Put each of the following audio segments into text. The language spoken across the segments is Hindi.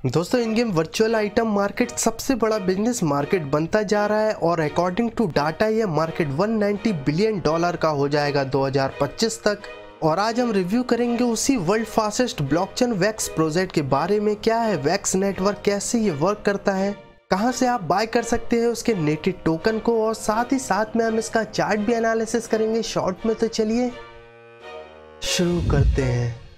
दोस्तों इन गेम वर्चुअल आइटम मार्केट सबसे बड़ा बिजनेस मार्केट बनता जा रहा है और अकॉर्डिंग टू डाटा यह मार्केट $190 बिलियन का हो जाएगा 2025 तक। और आज हम रिव्यू करेंगे उसी world fastest blockchain wax project के बारे में। क्या है वैक्स नेटवर्क, कैसे ये वर्क करता है, कहां से आप बाय कर सकते हैं उसके नेटिव टोकन को, और साथ ही साथ में हम इसका चार्ट भी एनालिसिस करेंगे शॉर्ट में। तो चलिए शुरू करते हैं।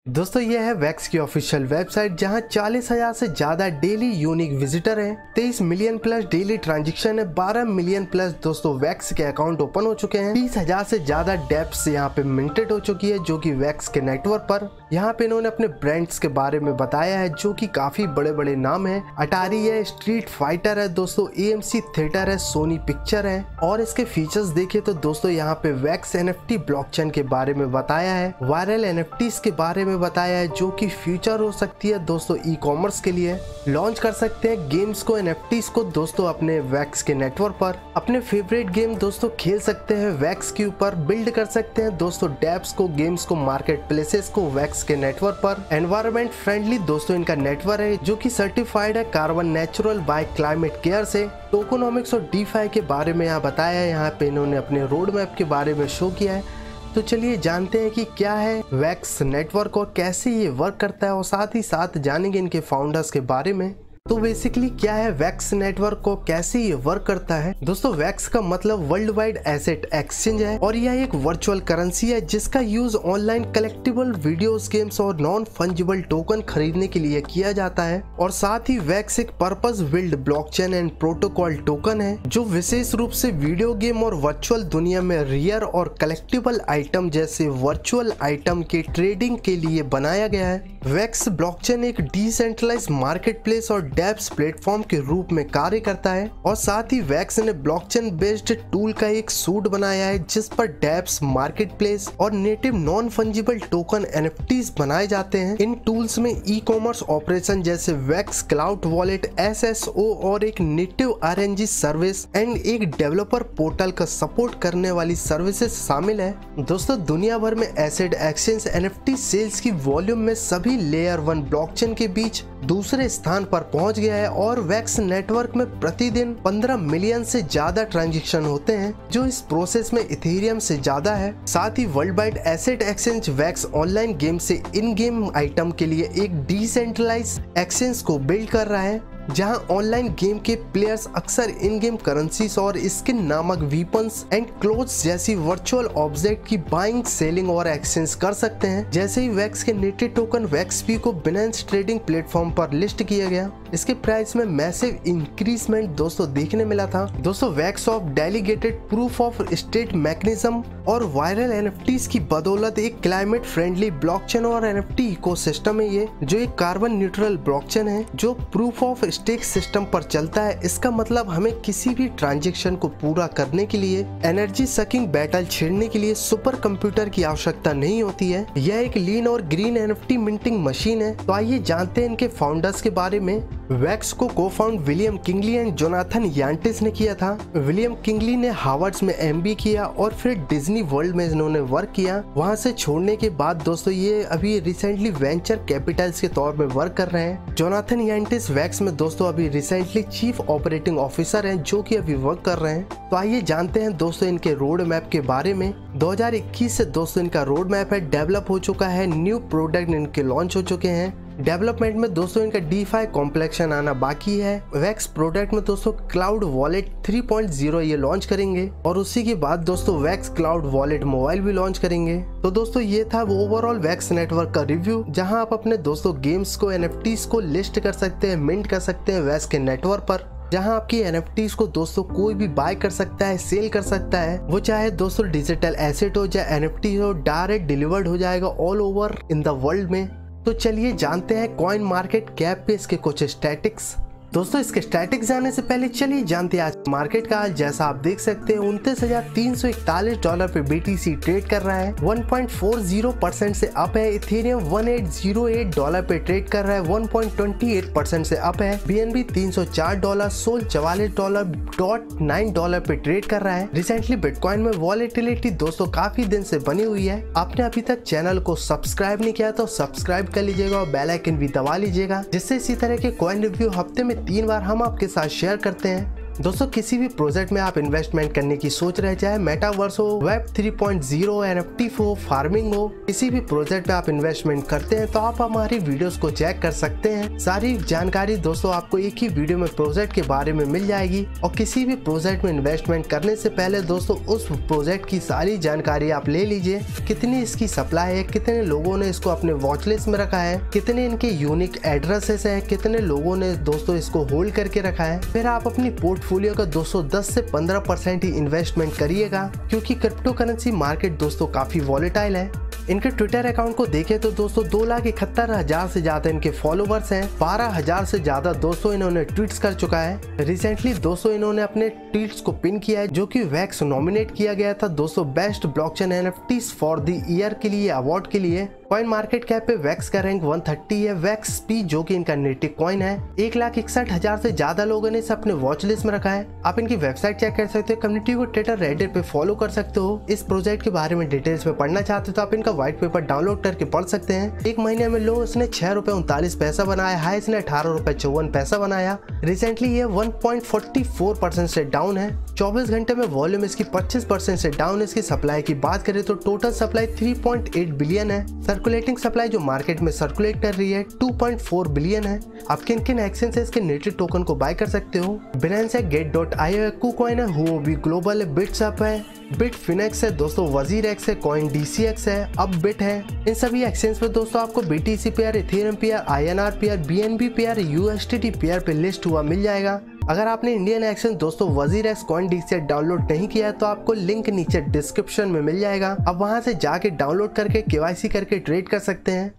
दोस्तों यह है वैक्स की ऑफिशियल वेबसाइट जहां 40,000 से ज्यादा डेली यूनिक विजिटर हैं, 23 मिलियन प्लस डेली ट्रांजैक्शन है, 12 मिलियन प्लस दोस्तों वैक्स के अकाउंट ओपन हो चुके हैं, 30,000 से ज्यादा डेप्स यहाँ पे मिंटेड हो चुकी है जो कि वैक्स के नेटवर्क पर। यहाँ पे इन्होंने अपने ब्रांड्स के बारे में बताया है जो कि काफी बड़े बड़े नाम है। अटारी है, स्ट्रीट फाइटर है दोस्तों, AMC थिएटर है, सोनी पिक्चर है। और इसके फीचर्स देखे तो दोस्तों यहाँ पे वैक्स NFT ब्लॉकचेन के बारे में बताया है, वायरल NFTs के बारे में बताया है जो कि फ्यूचर हो सकती है दोस्तों ई-कॉमर्स के लिए। लॉन्च कर सकते हैं गेम्स को, NFTs को दोस्तों अपने वैक्स के नेटवर्क पर। अपने फेवरेट गेम दोस्तों खेल सकते हैं वैक्स के ऊपर, बिल्ड कर सकते हैं दोस्तों डेप्स को, गेम्स को, मार्केट प्लेसेस को वैक्स के नेटवर्क पर। एनवायरमेंट फ्रेंडली दोस्तों इनका नेटवर्क है जो कि सर्टिफाइड है carbon natural bye climate care से। टोकोनॉमिक्स और DeFi के बारे में यहाँ बताया है, यहाँ पे इन्होंने अपने रोड मैप के बारे में शो किया है। तो चलिए जानते हैं कि क्या है वैक्स नेटवर्क और कैसे ये वर्क करता है, और साथ ही साथ जानेंगे इनके फाउंडर्स के बारे में। तो बेसिकली क्या है वैक्स नेटवर्क को, कैसे ये वर्क करता है। दोस्तों वैक्स का मतलब वर्ल्ड वाइड एसेट एक्सचेंज है और यह एक वर्चुअल करेंसी है जिसका use online collectible videos, games और नॉन फंजिबल टोकन खरीदने के लिए किया जाता है। और साथ ही वैक्स एक purpose build blockchain and protocol token है जो विशेष रूप से वीडियो गेम और वर्चुअल दुनिया में रियर और कलेक्टिबल आइटम जैसे वर्चुअल आइटम के ट्रेडिंग के लिए बनाया गया है। वैक्स ब्लॉकचेन एक डिसेंट्रलाइज्ड मार्केट प्लेस और डेप्स प्लेटफॉर्म के रूप में कार्य करता है। और साथ ही वैक्स ने ब्लॉकचेन बेस्ड टूल का एक सूट बनाया है जिस पर डेप्स, मार्केट प्लेस और native non fungible token NFTs बनाए जाते हैं। इन टूल्स में ई-कॉमर्स ऑपरेशन जैसे वैक्स क्लाउड वॉलेट, SSO और एक नेटिव RNG सर्विस एंड एक डेवलपर पोर्टल का सपोर्ट करने वाली सर्विसेज शामिल है। दोस्तों दुनिया भर में एसेट एक्सचेंज NFT सेल्स की वॉल्यूम में सभी लेयर 1 ब्लॉकचेन के बीच दूसरे स्थान पर पहुंच गया है और वैक्स नेटवर्क में प्रतिदिन 15 मिलियन से ज्यादा ट्रांजैक्शन होते हैं जो इस प्रोसेस में इथेरियम से ज्यादा है। साथ ही world wide asset exchange wax online game से इन गेम आइटम के लिए एक डिसेंट्रलाइज्ड एक्सचेंज को बिल्ड कर रहा है जहां ऑनलाइन गेम के प्लेयर्स अक्सर इन गेम करेंसीज और स्किन नामक वीपन्स एंड क्लोथ्स जैसी वर्चुअल ऑब्जेक्ट की बाइंग, सेलिंग और एक्सचेंज कर सकते हैं। जैसे ही वैक्स के नेटिव टोकन वैक्सपी को बिनेंस ट्रेडिंग प्लेटफॉर्म पर लिस्ट किया गया, इसके प्राइस में मैसिव इंक्रीजमेंट दोस्तों देखने मिला था। दोस्तों wax of delegated proof of state mechanism और वायरल NFTs की बदौलत एक क्लाइमेट फ्रेंडली ब्लॉकचेन और NFT इकोसिस्टम है ये, जो एक कार्बन न्यूट्रल ब्लॉकचेन है जो प्रूफ ऑफ स्टेक सिस्टम पर चलता है। इसका मतलब हमें किसी भी ट्रांजैक्शन को पूरा करने के लिए एनर्जी सकिंग बैटल छेड़ने के लिए सुपर कंप्यूटर की आवश्यकता नहीं होती है। यह एक लीन और ग्रीन NFT मिंटिंग मशीन है। तो आइए जानते हैं इनके फाउंडर्स के बारे में। वैक्स को को-फाउंड विलियम किंगली एंड जोनाथन यांटिस ने किया था। विलियम किंगली ने हार्वर्ड में MBA किया और फिर डिज्नी वर्ल्ड में इन्होंने वर्क किया। वहां से छोड़ने के बाद दोस्तों ये अभी रिसेंटली वेंचर कैपिटल्स के तौर पे वर्क कर रहे हैं। जोनाथन यांटिस वैक्स में दोस्तों अभी रिसेंटली चीफ ऑपरेटिंग ऑफिसर हैं जो कि अभी वर्क कर रहे हैं। तो आइए जानते हैं दोस्तों इनके रोड मैप के बारे में। 2021 से दोस्तों इनका रोड मैप है, डेवलप हो चुका है, न्यू प्रोडक्ट इनके लॉन्च हो चुके हैं। डेवलपमेंट में दोस्तों इनका DeFi कॉम्प्लेक्शन आना बाकी है। वैक्स प्रोडक्ट में दोस्तों क्लाउड वॉलेट 3.0 ये लॉन्च करेंगे और उसी के बाद दोस्तों वैक्स क्लाउड वॉलेट मोबाइल भी लॉन्च करेंगे। तो दोस्तों ये था ओवरऑल वैक्स नेटवर्क का रिव्यू जहां आप अपने दोस्तों गेम्स को, NFTs को लिस्ट कर सकते हैं, मिंट कर सकते हैं वैक्स के नेटवर्क पर, जहां आपकी NFTs को दोस्तों कोई भी बाय कर सकता है, सेल कर सकता है। वो चाहे दोस्तों डिजिटल एसेट हो चाहे NFT हो, डायरेक्ट डिलीवर्ड हो जाएगा all over in the world में। तो चलिए जानते हैं कॉइन मार्केट कैप पे इसके कुछ स्टैटिक्स। दोस्तों इसके स्टैटिक्स जाने से पहले चलिए जानते हैं आज मार्केट का हाल। जैसा आप देख सकते हैं $29,341 पे BTC ट्रेड कर रहा है, 1.40% से अप है। इथेरियम $1808 पे ट्रेड कर रहा है, 1.28% से अप है। BNB $304, सोल $44.9 पे ट्रेड कर रहा है। रिसेंटली बिटकॉइन में वॉलेटिलिटी दोस्तों काफी दिन से बनी हुई है। आपने अभी तक चैनल को सब्सक्राइब नहीं किया तो सब्सक्राइब कर लीजिएगा और बेल आइकन भी दबा लीजिएगा, जिससे इसी तरह के कॉइन रिव्यू हफ्ते में 3 बार हम आपके साथ शेयर करते हैं। दोस्तों किसी भी प्रोजेक्ट में आप इन्वेस्टमेंट करने की सोच रहे, चाहे मेटावर्स हो, वेब 3.0, NFT हो, फार्मिंग हो, किसी भी प्रोजेक्ट में आप इन्वेस्टमेंट करते हैं तो आप हमारी वीडियोस को चेक कर सकते हैं। सारी जानकारी दोस्तों आपको एक ही वीडियो में प्रोजेक्ट के बारे में मिल जाएगी। और किसी भी प्रोजेक्ट में इन्वेस्टमेंट करने से पहले दोस्तों उस प्रोजेक्ट की सारी जानकारी आप ले लीजिए। कितनी इसकी सप्लाई है, कितने लोगों ने इसको अपने वॉच लिस्ट में रखा है, कितने इनके यूनिक एड्रेसेस है, कितने लोगों ने दोस्तों इसको होल्ड करके रखा है। फिर आप अपनी पोर्टफोलियो का दोस्तों 10 से 15% ही इन्वेस्टमेंट करिएगा, क्योंकि क्रिप्टो करेंसी मार्केट दोस्तों काफी वॉलेटाइल है। इनके ट्विटर अकाउंट को देखें तो दोस्तों 2,71,000 से ज्यादा इनके फॉलोवर्स हैं। 12,000 से ज्यादा दोस्तों इन्होंने ट्वीट्स कर चुका है। रिसेंटली दोस्तों इन्होंने अपने ट्वीट्स को पिन किया है, जो कि वैक्स नॉमिनेट किया गया था दोस्तों best blockchain NFTs for the year के लिए, अवार्ड के लिए। कॉइन मार्केट कैप पे वैक्स का रैंक 130 है। वैक्स पी जो कि इनका नेटिव कॉइन है, 1,61,000 से ज्यादा लोगों ने इसे अपने वॉच लिस्ट में रखा है। आप इनकी वेबसाइट चेक कर सकते हो, कम्युनिटी को ट्विटर, रेडिट पे फॉलो कर सकते हो। इस प्रोजेक्ट के बारे में डिटेल्स में पढ़ना चाहते हो तो आप इनका व्हाइट पेपर डाउनलोड करके पढ़ सकते हैं। एक महीने में लो इसने ₹6.39 बनाया, हाई इसने ₹18.54 बनाया। रिसेंटली ये 1.44% से डाउन है। 24 घंटे में वॉल्यूम इसकी 25% से डाउन। इसकी सप्लाई की बात करें तो टोटल सप्लाई 3.8 बिलियन है। सर्कुलेटिंग सप्लाई जो मार्केट में सर्कुलेट कर रही है 2.4 बिलियन है। आप किन किन एक्सचेंज से इसके नेटिव टोकन को बाय कर सकते हो? बिनेंस है, Get.io है, KuCoin है, Huobi ग्लोबल है, Bitswap है, Bitfinex है दोस्तों, WazirX है, CoinDCX है, Upbit है। इन सभी एक्सचेंज पे दोस्तों आपको BTC pair, Ethereum pair, INR pair, BNB pair, USDT pair पे लिस्ट हुआ मिल जाएगा। अगर आपने इंडियन एक्सचेंज दोस्तों WazirX, CoinDCX डाउनलोड नहीं किया है तो आपको लिंक नीचे डिस्क्रिप्शन में मिल जाएगा। आप वहां से जाके डाउनलोड करके KYC करके ट्रेड कर सकते हैं।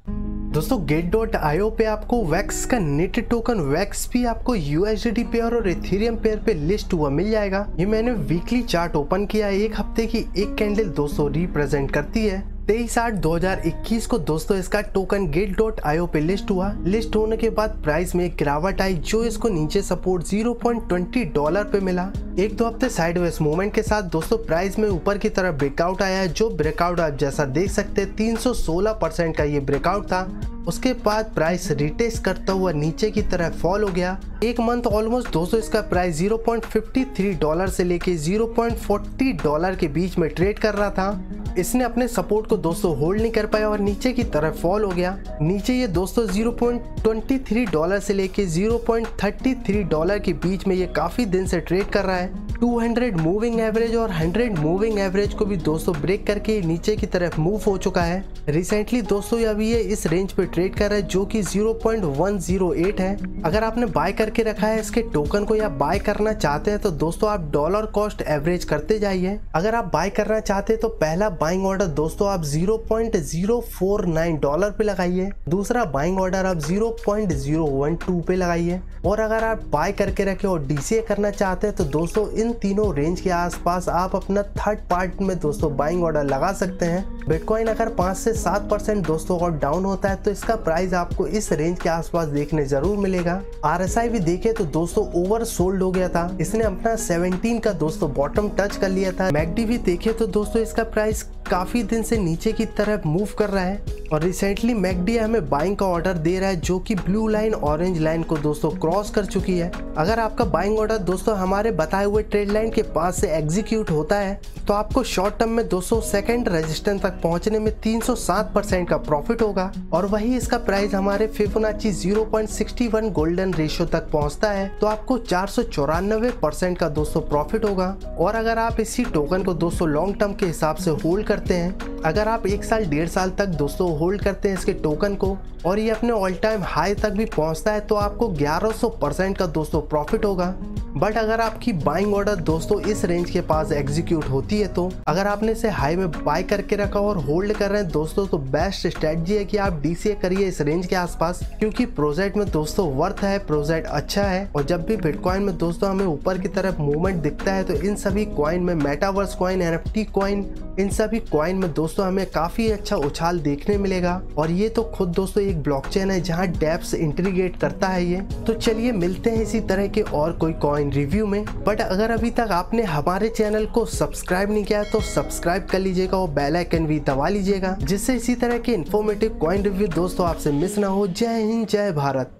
दोस्तों Get.io पे आपको वैक्स का नेटिव टोकन वैक्स भी आपको USDT पेयर और इथेरियम पेयर पे लिस्ट हुआ मिल जाएगा। ये मैंने वीकली चार्ट ओपन किया, एक हफ्ते की एक कैंडल दोस्तों रिप्रेजेंट करती है। 23/8/2021 को दोस्तों इसका टोकन Get.io पे लिस्ट हुआ। लिस्ट होने के बाद प्राइस में एक गिरावट आई, जो इसको नीचे सपोर्ट $0.20 पे मिला। 1-2 हफ्ते साइडवेज मूवमेंट के साथ दोस्तों प्राइस में ऊपर की तरफ ब्रेकआउट आया है, जो ब्रेकआउट आप जैसा देख सकते हैं 316% का ये ब्रेकआउट था। उसके बाद प्राइस रिटेस्ट करता हुआ नीचे की तरफ फॉल हो गया। एक मंथ ऑलमोस्ट दोस्तों इसका प्राइस $0.53 से लेके $0.40 के बीच में ट्रेड कर रहा था। इसने अपने सपोर्ट को दोस्तों होल्ड नहीं कर पाया और नीचे की तरफ फॉल हो गया। नीचे ये दोस्तों $0.23 से लेके $0.33 के बीच में ये काफी दिन से ट्रेड कर रहा है। 200 मूविंग एवरेज और 100 मूविंग एवरेज को भी दोस्तों ब्रेक करके नीचे की तरफ मूव हो चुका है। रिसेंटली दोस्तों अभी ये इस रेंज पे ट्रेड कर रहा है, जो कि 0.108 है। अगर आपने बाय करके रखा है इसके टोकन को या बाय करना चाहते हैं तो दोस्तों आप डॉलर कॉस्ट एवरेज करते जाइए। अगर आप बाय करना चाहते हैं तो पहला बाइंग ऑर्डर दोस्तों आप $0.049 पे लगाइए, दूसरा बाइंग ऑर्डर आप 0.012 पे लगाइए। और अगर आप बाय करके रखे और DCA करना चाहते हैं तो दोस्तों इन तीनों रेंज के आसपास आप अपना थर्ड पार्ट में दोस्तों बाइंग ऑर्डर लगा सकते हैं। बिटकॉइन अगर 5 से 7% दोस्तों और डाउन होता है तो इसका प्राइस आपको इस रेंज के आसपास देखने जरूर मिलेगा। RSI भी देखे तो दोस्तों ओवर सोल्ड हो गया था, इसने अपना 17 का दोस्तों बॉटम टच कर लिया था। MACD भी देखे तो दोस्तों इसका प्राइस काफी दिन से नीचे की तरफ मूव कर रहा है और रिसेंटली MACD हमें बाइंग का ऑर्डर दे रहा है, जो कि ब्लू लाइन ऑरेंज लाइन को दोस्तों क्रॉस कर चुकी है। अगर आपका बाइंग ऑर्डर दोस्तों हमारे बताए हुए ट्रेड लाइन के पास से एग्जीक्यूट होता है तो आपको शॉर्ट टर्म में दोस्तों सेकंड रेजिस्टेंस तक पहुंचने में 307% का प्रॉफिट होगा और वही इसका प्राइस हमारे फिबोनाची 0.61 गोल्डन रेशियो तक पहुंचता है तो आपको 494% का दोस्तों प्रॉफिट होगा। और अगर आप इसी टोकन को दोस्तों लॉन्ग टर्म के हिसाब से होल्ड करते हैं। अगर आप 1 साल 1.5 साल तक दोस्तों होल्ड करते हैं इसके टोकन को और ये अपने ऑल टाइम हाई तक भी पहुंचता है तो आपको 1100% का दोस्तों प्रॉफिट होगा। बट अगर आपकी बाइंग ऑर्डर दोस्तों इस रेंज के पास एग्जीक्यूट होती है तो अगर आपने इसे हाई में बाय करके रखा और होल्ड कर रहे हैं दोस्तों तो बेस्ट स्ट्रेटजी है कि आप डीसीए करिए इस रेंज के आसपास, क्योंकि प्रोजेक्ट में दोस्तों वर्थ है, प्रोजेक्ट अच्छा है। और जब भी बिटकॉइन में दोस्तों हमें ऊपर की तरफ मूवमेंट दिखता है तो इन सभी कॉइन में मेटावर्स कॉइन, एनएफटी कॉइन, इन सभी कॉइन में दोस्तों हमें काफी अच्छा उछाल देखने मिलेगा। और ये तो खुद दोस्तों एक ब्लॉकचेन है जहां डेप्स इंटीग्रेट करता है ये। तो चलिए मिलते हैं इसी तरह के और कोई कॉइन रिव्यू में। बट अगर अभी तक आपने हमारे चैनल को सब्सक्राइब नहीं किया तो सब्सक्राइब कर लीजिएगा और बेल आइकन भी दबा लीजिएगा, जिससे इसी तरह के इन्फॉर्मेटिव कॉइन रिव्यू दोस्तों आपसे मिस ना हो। जय हिंद, जय भारत।